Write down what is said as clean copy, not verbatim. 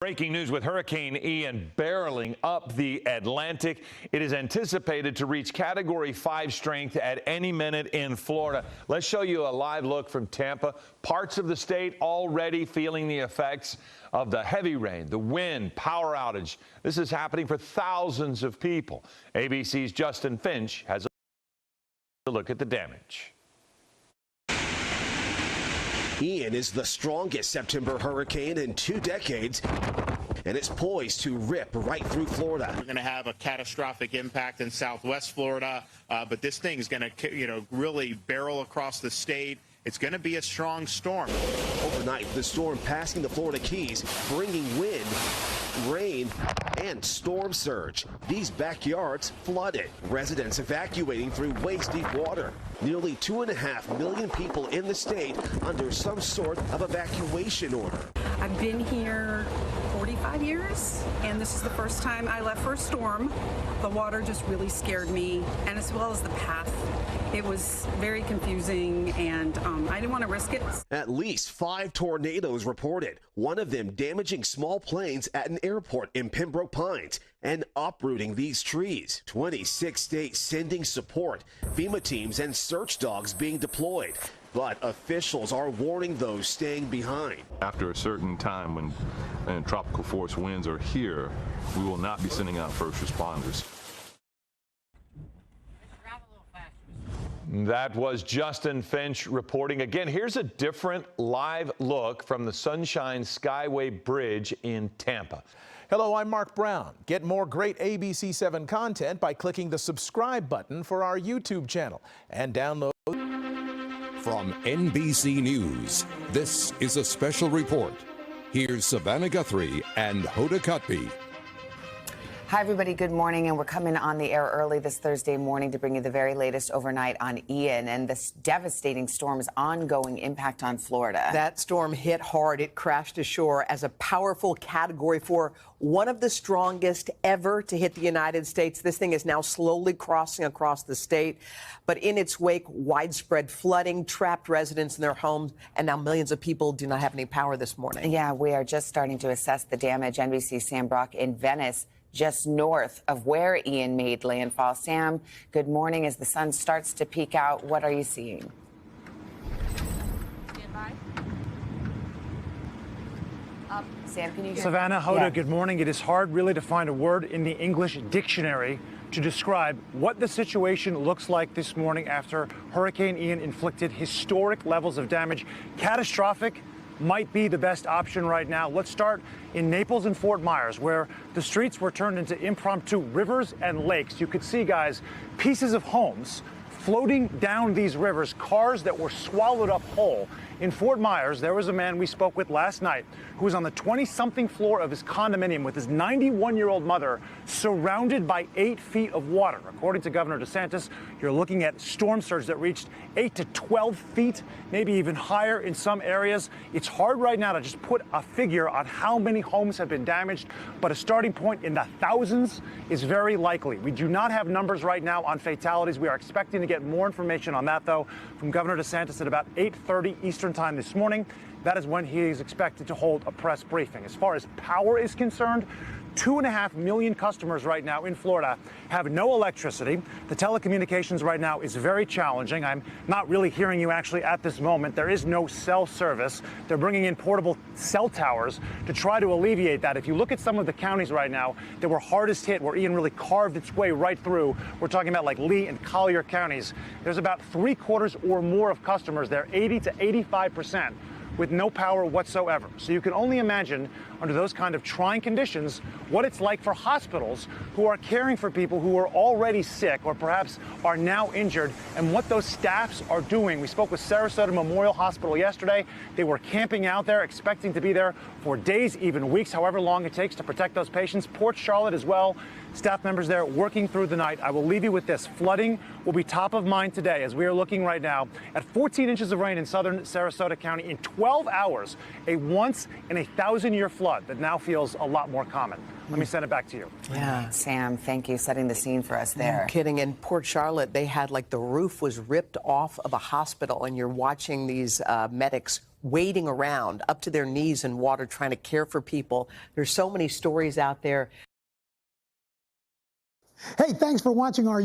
Breaking news with Hurricane Ian barreling up the Atlantic. It is anticipated to reach Category 5 strength at any minute in Florida. Let's show you a live look from Tampa. Parts of the state already feeling the effects of the heavy rain, the wind, power outage. This is happening for thousands of people. ABC's Justin Finch has a look at the damage. Ian is the strongest September hurricane in 2 decades, and it's poised to rip right through Florida. We're going to have a catastrophic impact in southwest Florida, but this thing is going to, really barrel across the state. It's going to be a strong storm. Overnight, the storm passing the Florida Keys, bringing wind, rain, and storm surge. These backyards flooded. Residents evacuating through waist-deep water. Nearly 2.5 million people in the state under some sort of evacuation order. I've been here 45 years, and this is the first time I left for a storm. The water just really scared me, and as well as the path. It was very confusing, and I didn't want to risk it. At least 5 tornadoes reported, one of them damaging small planes at an airport in Pembroke Pines and uprooting these trees. 26 states sending support, FEMA teams and search dogs being deployed. But officials are warning those staying behind. After a certain time when tropical force winds are here, we will not be sending out first responders. That was Justin Finch reporting. Again, here's a different live look from the Sunshine Skyway Bridge in Tampa. Hello, I'm Mark Brown. Get more great ABC7 content by clicking the subscribe button for our YouTube channel and download. From NBC News, this is a special report. Here's Savannah Guthrie and Hoda Kotb. Hi, everybody. Good morning. And we're coming on the air early this Thursday morning to bring you the very latest overnight on Ian and this devastating storm's ongoing impact on Florida. That storm hit hard. It crashed ashore as a powerful Category 4, one of the strongest ever to hit the United States. This thing is now slowly crossing across the state. But in its wake, widespread flooding, trapped residents in their homes, and now millions of people do not have any power this morning. Yeah, we are just starting to assess the damage. NBC's Sam Brock in Venice, just north of where Ian made landfall. Sam, good morning. As the sun starts to peek out, what are you seeing? Sam, can you hear? Savannah, Hoda, good morning. It is hard really to find a word in the English dictionary to describe what the situation looks like this morning after Hurricane Ian inflicted historic levels of damage. Catastrophic might be the best option right now. Let's start in Naples and Fort Myers, where the streets were turned into impromptu rivers and lakes. You could see, guys, pieces of homes floating down these rivers, cars that were swallowed up whole. In Fort Myers, there was a man we spoke with last night who was on the 20-something floor of his condominium with his 91-year-old mother surrounded by 8 feet of water. According to Governor DeSantis, you're looking at storm surge that reached 8 to 12 feet, maybe even higher in some areas. It's hard right now to just put a figure on how many homes have been damaged, but a starting point in the thousands is very likely. We do not have numbers right now on fatalities. We are expecting to get more information on that, though, from Governor DeSantis at about 8:30 Eastern Time this morning. That is when he is expected to hold a press briefing. As far as power is concerned, 2.5 million customers right now in Florida have no electricity. The telecommunications right now is very challenging. I'm not really hearing you actually at this moment. There is no cell service. They're bringing in portable cell towers to try to alleviate that. If you look at some of the counties right now that were hardest hit, where Ian really carved its way right through, we're talking about like Lee and Collier counties. There's about 3/4 or more of customers there, 80 to 85%. With no power whatsoever. So you can only imagine, under those kind of trying conditions, what it's like for hospitals who are caring for people who are already sick or perhaps are now injured, and what those staffs are doing. We spoke with Sarasota Memorial Hospital yesterday. They were camping out there, expecting to be there for days, even weeks, however long it takes to protect those patients. Port Charlotte as well. Staff members there working through the night. I will leave you with this. Flooding will be top of mind today as we are looking right now at 14 inches of rain in southern Sarasota County in 12 hours, a once in a 1,000-year flood that now feels a lot more common. Let me send it back to you. Yeah, Sam, thank you, setting the scene for us there. No kidding. In Port Charlotte, they had like the roof was ripped off of a hospital, and you're watching these medics wading around up to their knees in water trying to care for people. There's so many stories out there. Hey, thanks for watching our